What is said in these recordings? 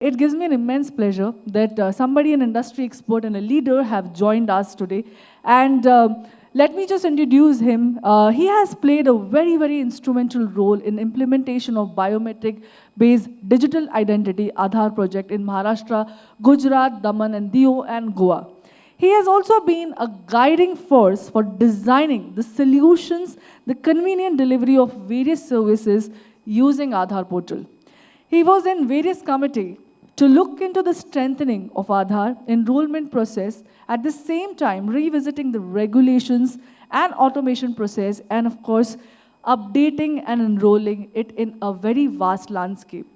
it gives me an immense pleasure that somebody, an industry expert and a leader have joined us today. And let me just introduce him. He has played a very, very instrumental role in implementation of biometric-based digital identity Aadhaar project in Maharashtra, Gujarat, Daman and Diu and Goa. He has also been a guiding force for designing the solutions, the convenient delivery of various services using Aadhaar portal. He was in various committees to look into the strengthening of Aadhaar enrollment process, at the same time revisiting the regulations and automation process, and of course, updating and enrolling it in a very vast landscape.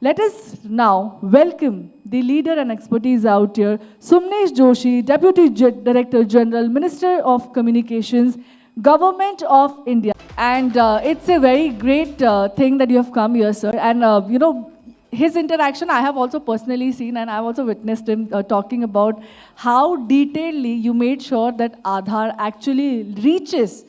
Let us now welcome the leader and expertise out here, Sumnesh Joshi, Deputy Director General, Minister of Communications, Government of India. And it's a very great thing that you have come here, sir. And you know, his interaction I have also personally seen, and I've also witnessed him talking about how detailedly you made sure that Aadhaar actually reaches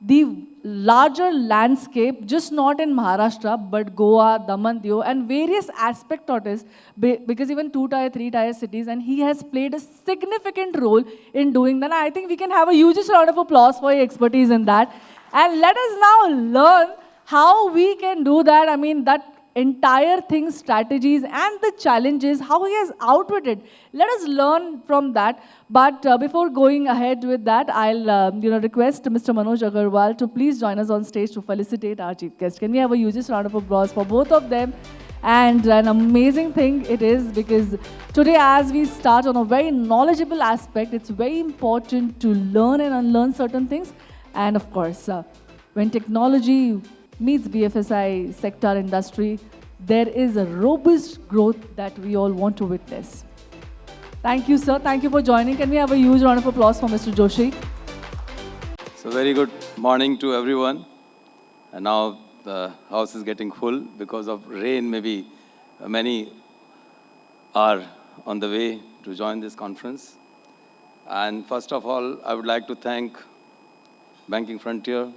the larger landscape, just not in Maharashtra, but Goa, Daman, Diu, and various aspects of this, because even 2-tier, 3-tier cities, and he has played a significant role in doing that. I think we can have a huge round of applause for your expertise in that. And let us now learn how we can do that. I mean, that entire thing, strategies and the challenges, how he has outwitted. Let us learn from that. But before going ahead with that, I'll request Mr. Manoj Agarwal to please join us on stage to felicitate our chief guest. Can we have a huge round of applause for both of them? And an amazing thing it is, because today as we start on a very knowledgeable aspect, it's very important to learn and unlearn certain things. And of course, when technology meets BFSI sector industry, there is a robust growth that we all want to witness. Thank you, sir. Thank you for joining. Can we have a huge round of applause for Mr. Joshi? So very good morning to everyone. And now the house is getting full because of rain. Maybe many are on the way to join this conference. And first of all, I would like to thank Banking Frontier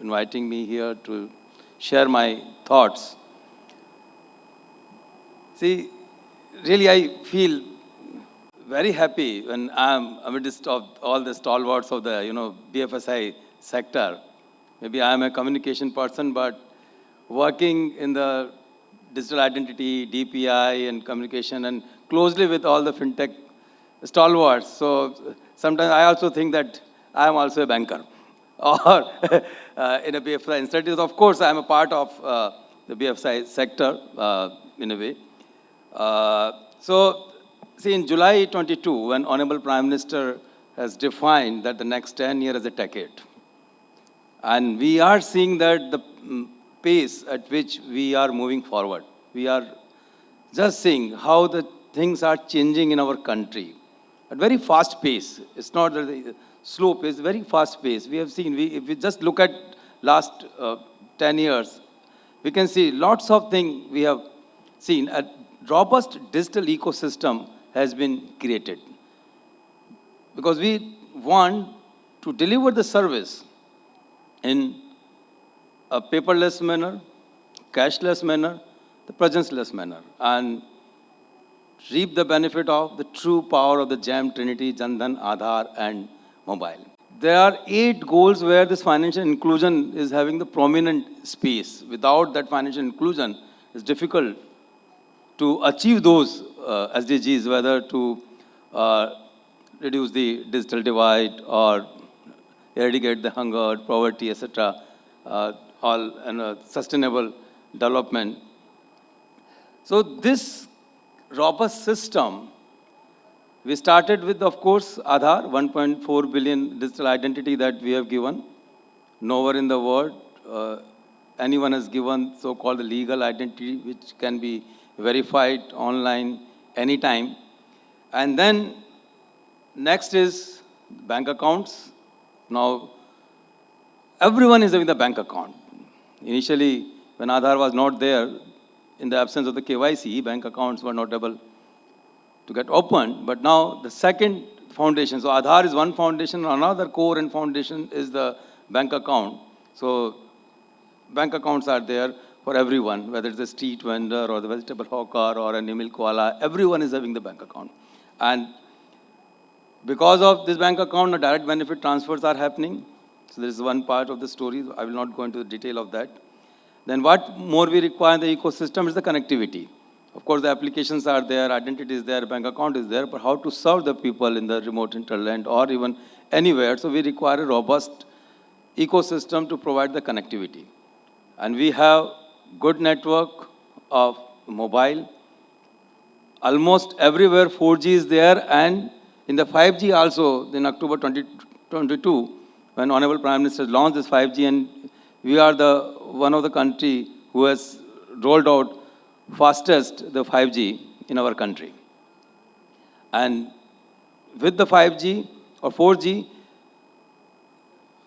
inviting me here to share my thoughts. See, really I feel very happy when I'm amidst of all the stalwarts of the BFSI sector. Maybe I'm a communication person, but working in the digital identity, DPI and communication, and closely with all the fintech stalwarts. So sometimes I also think that I'm also a banker. Or in a BFSI institute. Of course, I'm a part of the BFSI sector in a way. So, see, in July 22, when Honorable Prime Minister has defined that the next 10 years is a decade, and we are seeing that the pace at which we are moving forward, we are just seeing how the things are changing in our country at very fast pace. It's not that the slow pace, very fast pace. We have seen, if we just look at last 10 years, we can see lots of things we have seen. A robust digital ecosystem has been created. Because we want to deliver the service in a paperless manner, cashless manner, the presenceless manner, and reap the benefit of the true power of the GEM Trinity, Jandhan, Aadhaar, and mobile. There are 8 goals where this financial inclusion is having the prominent space. Without that financial inclusion, it's difficult to achieve those SDGs, whether to reduce the digital divide or eradicate the hunger, poverty, etc., all sustainable development. So this robust system, we started with, of course, Aadhaar, 1.4 billion digital identity that we have given. Nowhere in the world anyone has given so-called legal identity, which can be verified online anytime. And then next is bank accounts. Now, everyone is having a bank account. Initially, when Aadhaar was not there, in the absence of the KYC, bank accounts were not able to get opened. But now the second foundation, so Aadhaar is one foundation, another core and foundation is the bank account. So bank accounts are there. for everyone, whether it's a street vendor or the vegetable hawker or an milk wala, everyone is having the bank account. And because of this bank account, the direct benefit transfers are happening. So there is one part of the story. I will not go into the detail of that. Then what more we require in the ecosystem is the connectivity. Of course, the applications are there, identity is there, bank account is there, but how to serve the people in the remote hinterland or even anywhere. So we require a robust ecosystem to provide the connectivity. And we have good network of mobile. Almost everywhere 4G is there, and in the 5G also, in October 2022, when Honorable Prime Minister launched this 5G, and we are the one of the country who has rolled out fastest the 5G in our country. And with the 5G or 4G,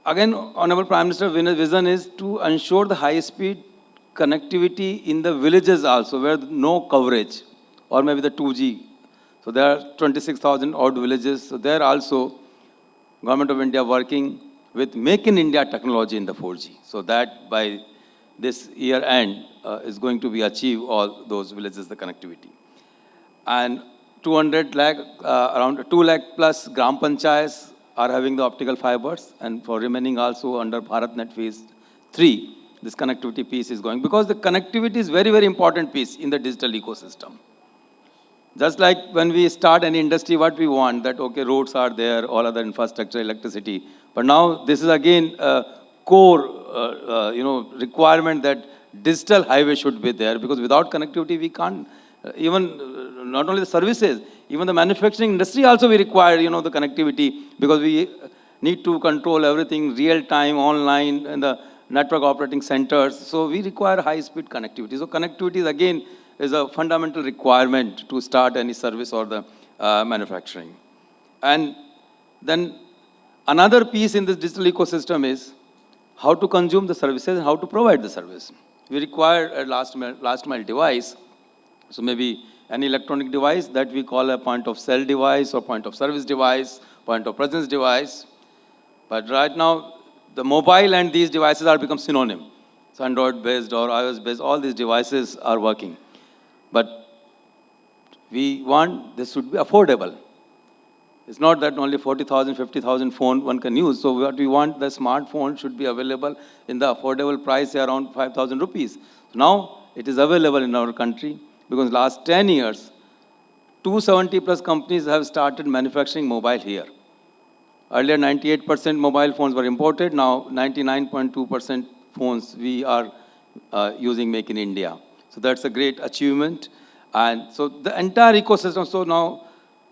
again, Honorable Prime Minister's vision is to ensure the high-speed connectivity in the villages also, where no coverage, or maybe the 2G. So there are 26,000 odd villages. So there also, Government of India working with Make in India technology in the 4G. So that by this year end is going to be achieve all those villages, the connectivity. And 200 lakh, around 2 lakh plus gram panchayats are having the optical fibers, and for remaining also under BharatNet phase 3, this connectivity piece is going, because the connectivity is very, very important piece in the digital ecosystem. Just like when we start any industry, what we want, that, okay, roads are there, all other infrastructure, electricity. But now this is again a core, requirement that digital highway should be there, because without connectivity, we can't, even not only the services, even the manufacturing industry also we require, the connectivity, because we need to control everything real time, online, in the network operating centers. So we require high-speed connectivity. So connectivity is again is a fundamental requirement to start any service or the manufacturing. And then another piece in this digital ecosystem is how to consume the services and how to provide the service. We require a last mile device. So maybe any electronic device that we call a point of sale device or point of service device, point of presence device. But right now, the mobile and these devices are become synonym. So Android-based or iOS-based, all these devices are working. But we want this should be affordable. It's not that only 40,000, 50,000 phone one can use. So what we want, the smartphone should be available in the affordable price around 5,000 rupees. Now it is available in our country, because last 10 years, 270 plus companies have started manufacturing mobile here. Earlier, 98% mobile phones were imported. Now, 99.2% phones we are using Make in India. So that's a great achievement. And so the entire ecosystem, so now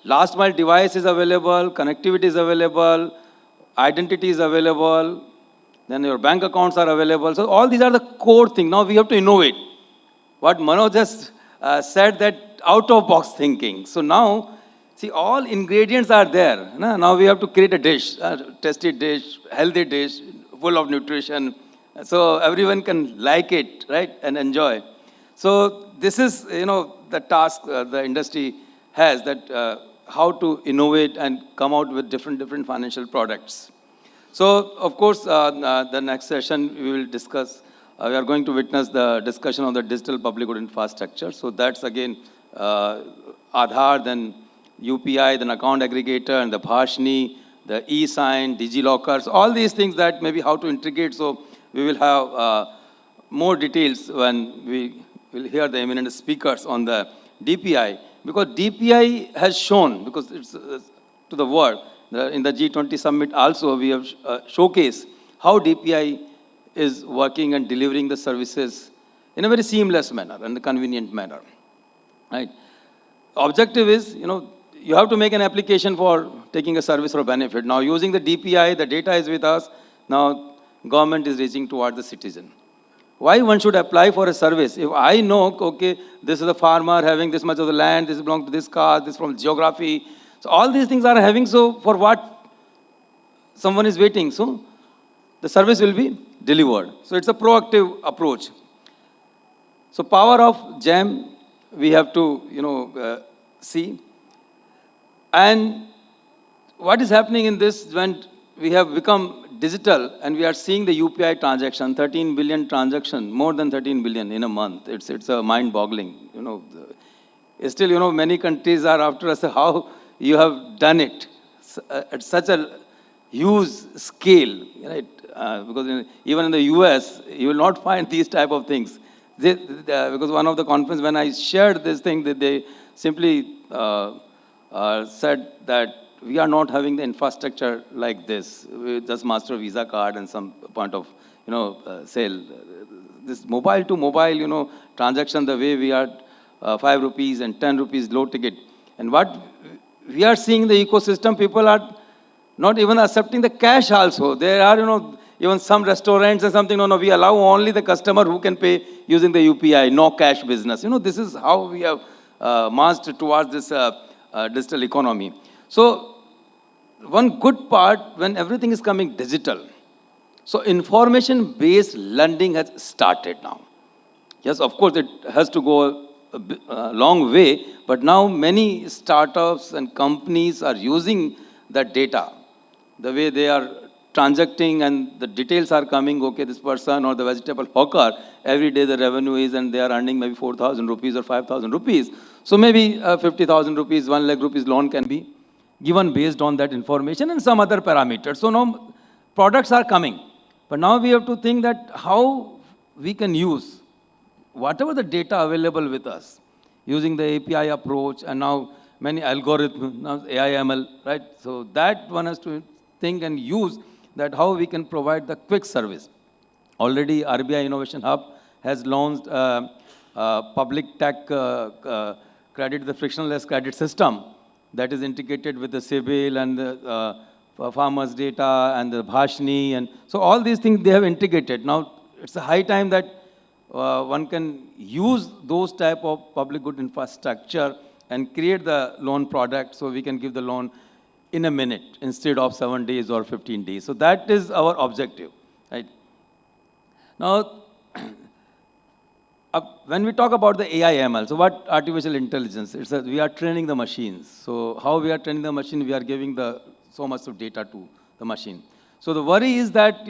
last mile device is available, connectivity is available, identity is available, then your bank accounts are available. So all these are the core things. Now we have to innovate. What Manoj just said, that out-of-box thinking. So now, see, all ingredients are there. Now we have to create a dish, a tasty dish, healthy dish, full of nutrition, so everyone can like it, right, and enjoy. So this is, the task the industry has, that how to innovate and come out with different financial products. So, of course, the next session we will discuss, we are going to witness the discussion on the digital public good infrastructure. So that's again Aadhaar, then UPI, then account aggregator, and the Bhashni, the e-sign, DigiLockers, all these things that maybe how to integrate. So we will have more details when we will hear the eminent speakers on the DPI. Because DPI has shown, because it's to the world, in the G20 summit also we have showcased how DPI is working and delivering the services in a very seamless manner and a convenient manner. Right? Objective is, you have to make an application for taking a service or benefit. Now using the DPI, the data is with us. Now government is reaching towards the citizen. Why one should apply for a service? If I know, okay, this is a farmer having this much of the land, this belongs to this caste, this from geography. So all these things are having, so for what someone is waiting. So the service will be delivered. So it's a proactive approach. So power of GEM, we have to, see. And what is happening in this when we have become digital, and we are seeing the UPI transaction, 13 billion transaction, more than 13 billion in a month. It's a mind-boggling. Still, many countries are after us. How you have done it at such a huge scale, right? Because even in the US, you will not find these type of things. Because one of the conference when I shared this thing, that they simply said that we are not having the infrastructure like this. We just master Visa card and some point of, sale. This mobile to mobile, transaction, the way we are 5 rupees and 10 rupees low ticket. And what we are seeing in the ecosystem, people are not even accepting the cash also. There are, even some restaurants and something, no, we allow only the customer who can pay using the UPI, no cash business. This is how we have marched towards this digital economy. So one good part when everything is coming digital. So information-based lending has started now. Yes, of course, it has to go a long way, but now many startups and companies are using that data, the way they are transacting and the details are coming, okay, this person or the vegetable hawker, every day the revenue is and they are earning maybe 4,000 rupees or 5,000 rupees. So maybe 50,000 rupees, 1 lakh rupees loan can be given based on that information and some other parameters. So now products are coming. But now we have to think that how we can use whatever the data available with us using the API approach and now many algorithms, now AI, ML, right? So that one has to think and use that how we can provide the quick service. Already RBI Innovation Hub has launched public tech credit, the frictionless credit system that is integrated with the CIBIL and the farmers' data and the Bhashni. And so all these things they have integrated. Now it's a high time that one can use those type of public good infrastructure and create the loan product so we can give the loan in a minute instead of 7 days or 15 days. So that is our objective, right? Now, when we talk about the AI ML, so what artificial intelligence? It's that we are training the machines. So how we are training the machine? We are giving so much of data to the machine. So the worry is that,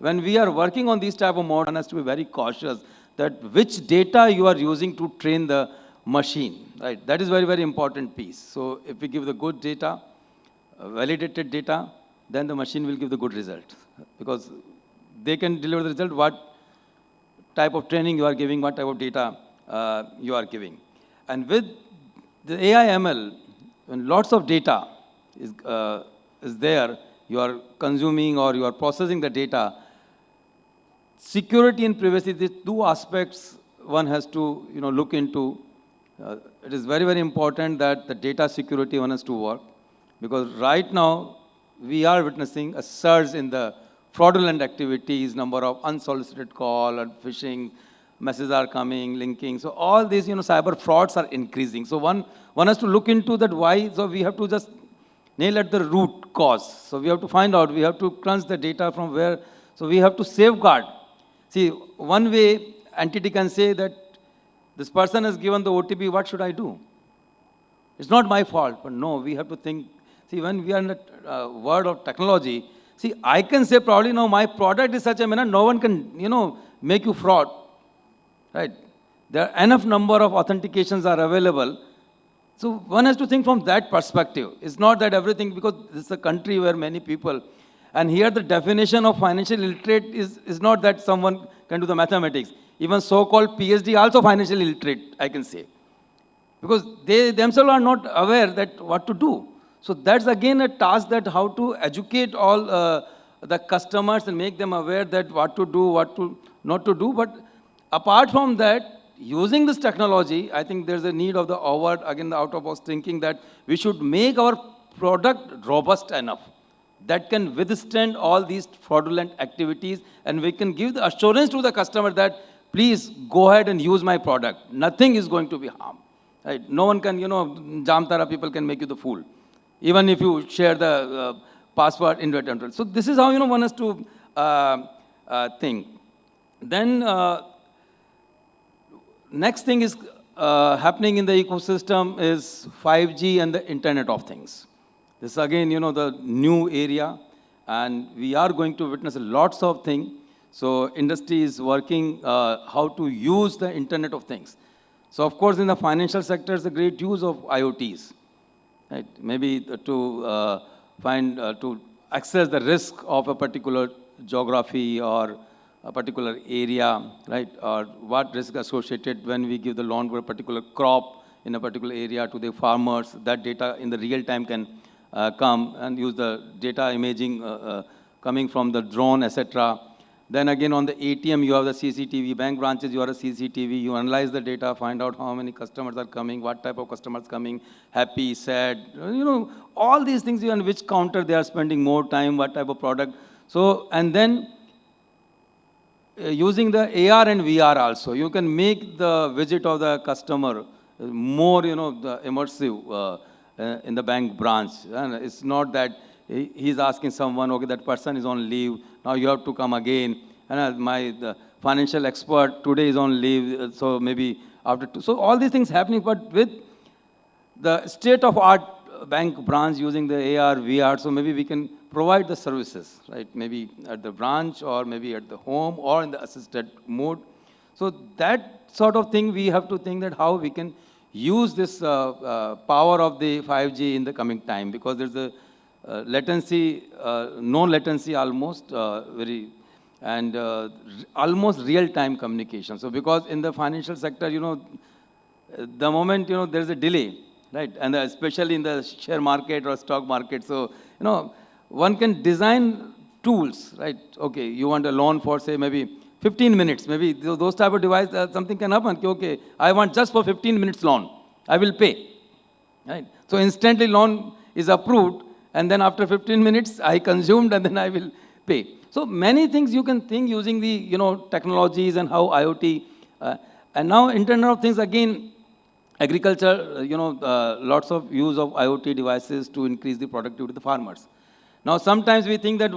when we are working on these type of models, one has to be very cautious that which data you are using to train the machine, right? That is very, very important piece. So if we give the good data, validated data, then the machine will give the good result because they can deliver the result what type of training you are giving, what type of data you are giving. And with the AI ML, when lots of data is there, you are consuming or you are processing the data, security and privacy, these two aspects one has to look into. It is very, very important that the data security one has to work because right now we are witnessing a surge in the fraudulent activities, number of unsolicited call and phishing messages are coming, linking. So all these cyber frauds are increasing. So one has to look into that why. So we have to just nail at the root cause. So we have to find out, we have to crunch the data from where, so we have to safeguard. See, one way entity can say that this person has given the OTP, what should I do? It's not my fault, but no, we have to think. See, when we are in the world of technology, see, I can say probably, no, my product is such a manner, no one can, make you fraud, right? There are enough number of authentications are available. So one has to think from that perspective. It's not that everything, because this is a country where many people, and here the definition of financial illiterate is not that someone can do the mathematics. Even so-called PhD also financially illiterate, I can say. Because they themselves are not aware that what to do. So that's again a task that how to educate all the customers and make them aware that what to do, what to not to do. But apart from that, using this technology, I think there's a need of the hour, again, the out-of-box thinking that we should make our product robust enough that can withstand all these fraudulent activities, and we can give the assurance to the customer that please go ahead and use my product. Nothing is going to be harmed. Right? No one can, Jamtara people can make you the fool, even if you share the password inadvertently. So this is how one has to think. Then next thing is happening in the ecosystem is 5G and the Internet of Things. This again, the new area. and we are going to witness lots of things. So industry is working how to use the Internet of Things. So of course, in the financial sector, is a great use of IoTs, right? Maybe to access the risk of a particular geography or a particular area, right? Or what risk associated when we give the loan for a particular crop in a particular area to the farmers. That data in the real time can come and use the data imaging coming from the drone, etc. Then again on the ATM, you have the CCTV. Bank branches, you have a CCTV. You analyze the data, find out how many customers are coming, what type of customers coming, happy, sad, all these things, and which counter they are spending more time, what type of product. So, and then using the AR and VR also, you can make the visit of the customer more, the immersive in the bank branch. And it's not that he's asking someone, okay, that person is on leave, now you have to come again. And the financial expert today is on leave, so maybe after two. So all these things happening, but with the state-of-art bank branch using the AR, VR, so maybe we can provide the services, right? Maybe at the branch or maybe at the home or in the assisted mode. So that sort of thing, we have to think that how we can use this power of the 5G in the coming time, because there's a latency, no latency almost, and almost real-time communication. So because in the financial sector, the moment, there's a delay, right? And especially in the share market or stock market. So, one can design tools, right? Okay, you want a loan for, say, maybe 15 minutes. Maybe those type of device, something can happen. Okay, I want just for 15 minutes loan. I will pay, right? So instantly loan is approved, and then after 15 minutes, I consumed, and then I will pay. So many things you can think using the, technologies and how IoT, and now Internet of Things, again, agriculture, lots of use of IoT devices to increase the productivity of the farmers. Now, sometimes we think that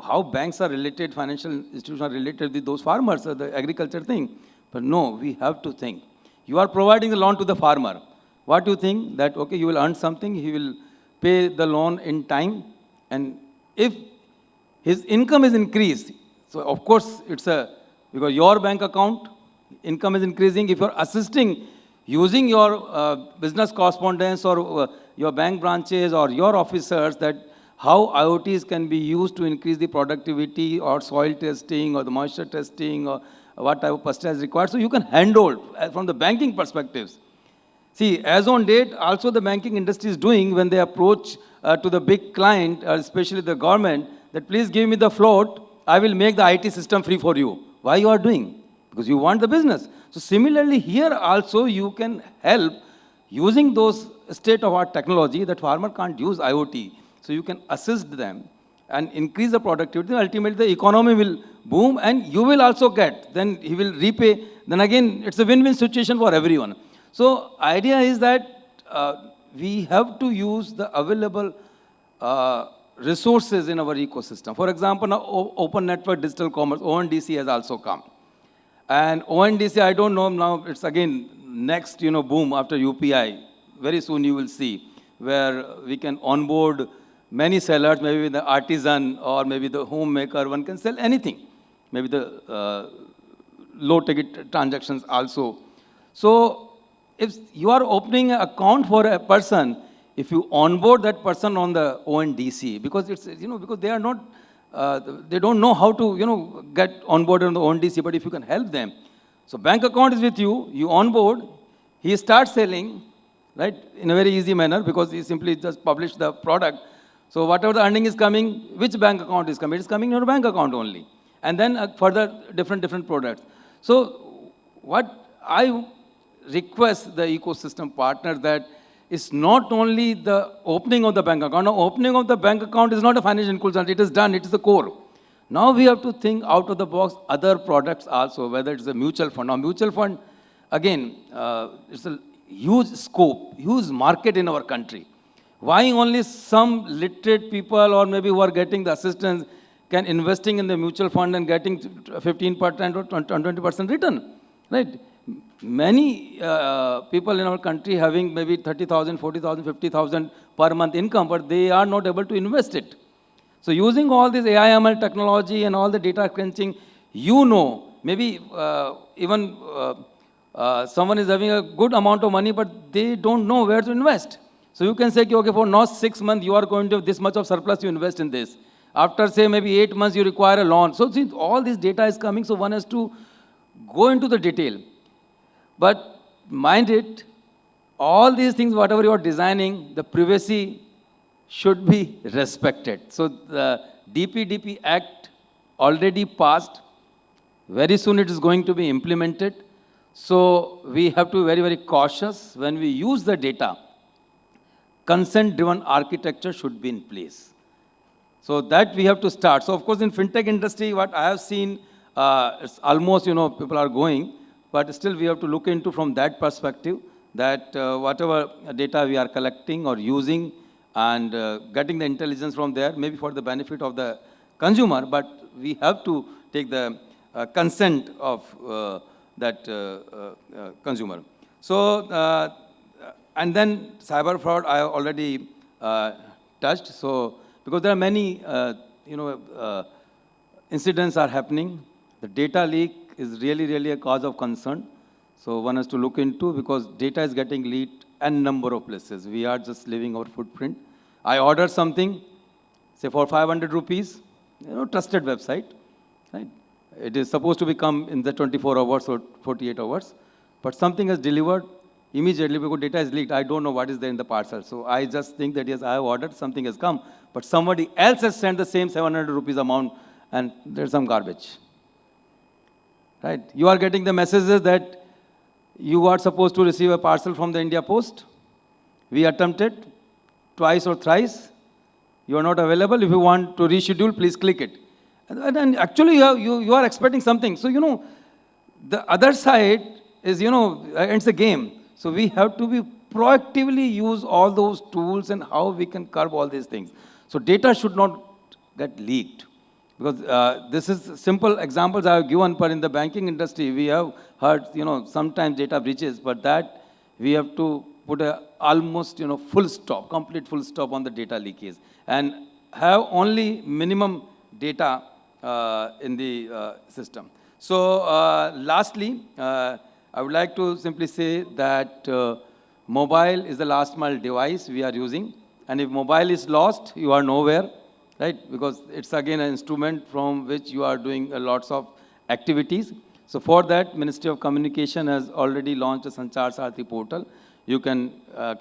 how banks are related, financial institutions are related with those farmers, the agriculture thing. But no, we have to think. You are providing the loan to the farmer. What do you think? That, okay, you will earn something, he will pay the loan in time, and if his income is increased, so of course because your bank account, income is increasing. If you're assisting using your business correspondence or your bank branches or your officers, that how IoTs can be used to increase the productivity or soil testing or the moisture testing or what type of pesticide is required. So you can handhold from the banking perspectives. See, as on date, also the banking industry is doing when they approach to the big client, especially the government, that please give me the float, I will make the IT system free for you. Why you are doing? Because you want the business. So similarly, here also you can help using those state-of-art technology that farmer can't use IoT. So you can assist them and increase the productivity. Ultimately, the economy will boom, and you will also get. Then he will repay. Then again, it's a win-win situation for everyone. So idea is that we have to use the available resources in our ecosystem. For example, now Open Network Digital Commerce, ONDC, has also come. And ONDC, I don't know now, it's again next, boom after UPI. Very soon you will see where we can onboard many sellers, maybe the artisan or maybe the homemaker, one can sell anything. Maybe the low-ticket transactions also. So if you are opening an account for a person, if you onboard that person on the ONDC, because it's, because they are not, they don't know how to, get onboarded on the ONDC, but if you can help them. So bank account is with you, you onboard, he starts selling, right, in a very easy manner, because he simply just published the product. So whatever the earning is coming, which bank account is coming? It is coming in your bank account only. And then further different products. So what I request the ecosystem partners that it's not only the opening of the bank account. Now, opening of the bank account is not a financial inclusion. It is done. It is the core. Now we have to think out of the box other products also, whether it's a mutual fund. Now, mutual fund, again, it's a huge scope, huge market in our country. Why only some literate people or maybe who are getting the assistance can investing in the mutual fund and getting 15% or 20% return, right? Many people in our country having maybe 30,000, 40,000, 50,000 per month income, but they are not able to invest it. So using all this AI ML technology and all the data crunching, maybe even someone is having a good amount of money, but they don't know where to invest. So you can say, okay, for next 6 months, you are going to have this much of surplus, you invest in this. After, say, maybe 8 months, you require a loan. So see, all this data is coming, so one has to go into the detail. But mind it, all these things, whatever you are designing, the privacy should be respected. So the DPDP Act already passed. Very soon it is going to be implemented. So we have to be very, very cautious when we use the data. Consent-driven architecture should be in place. So that we have to start. So of course in fintech industry, what I have seen, it's almost, people are going, but still we have to look into from that perspective that whatever data we are collecting or using and getting the intelligence from there, maybe for the benefit of the consumer, but we have to take the consent of that consumer. So, and then cyber fraud I have already touched. So, because there are many, incidents are happening. The data leak is really, really a cause of concern. So one has to look into, because data is getting leaked n number of places. We are just leaving our footprint. I ordered something, say for 500 rupees, trusted website, right? It is supposed to become in the 24 hours or 48 hours, but something is delivered immediately because data is leaked. I don't know what is there in the parcel. So I just think that yes, I have ordered, something has come, but somebody else has sent the same 700 rupees amount and there's some garbage, right? You are getting the messages that you are supposed to receive a parcel from the India Post. We attempted twice or thrice. You are not available. If you want to reschedule, please click it. And actually, you are expecting something. So, the other side is, it's a game. So we have to be proactively use all those tools and how we can curb all these things. So data should not get leaked. Because this is simple examples I have given, but in the banking industry, we have heard, sometimes data breaches, but that we have to put a almost, full stop, complete full stop on the data leakage, and have only minimum data in the system. So lastly, I would like to simply say that mobile is the last mile device we are using, and if mobile is lost, you are nowhere. Right? Because it's again an instrument from which you are doing lots of activities. So for that, Ministry of Communication has already launched a Sanchar Sarathi portal. You can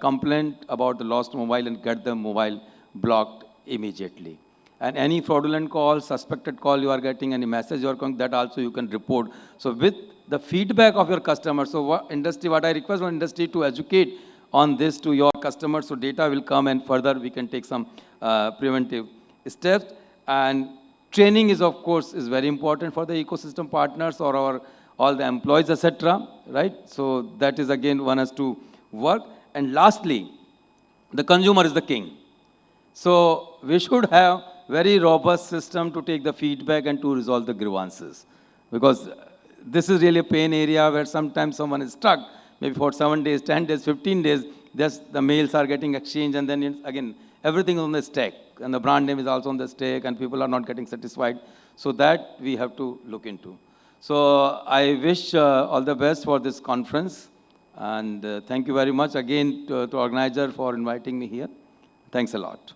complain about the lost mobile and get the mobile blocked immediately. And any fraudulent call, suspected call you are getting, any message you are getting, that also you can report. So with the feedback of your customers, so what I request from industry to educate on this to your customers, so data will come and further we can take some preventive steps. And training is, of course, is very important for the ecosystem partners or all the employees, etc. Right? So that is again one has to work. And lastly, the consumer is the king. So we should have very robust system to take the feedback and to resolve the grievances, because this is really a pain area where sometimes someone is stuck, maybe for 7 days, 10 days, 15 days, just the mails are getting exchanged, and then again everything is on the stake, and the brand name is also on the stake, and people are not getting satisfied. So that we have to look into. So I wish all the best for this conference, and thank you very much again to organizer for inviting me here. Thanks a lot.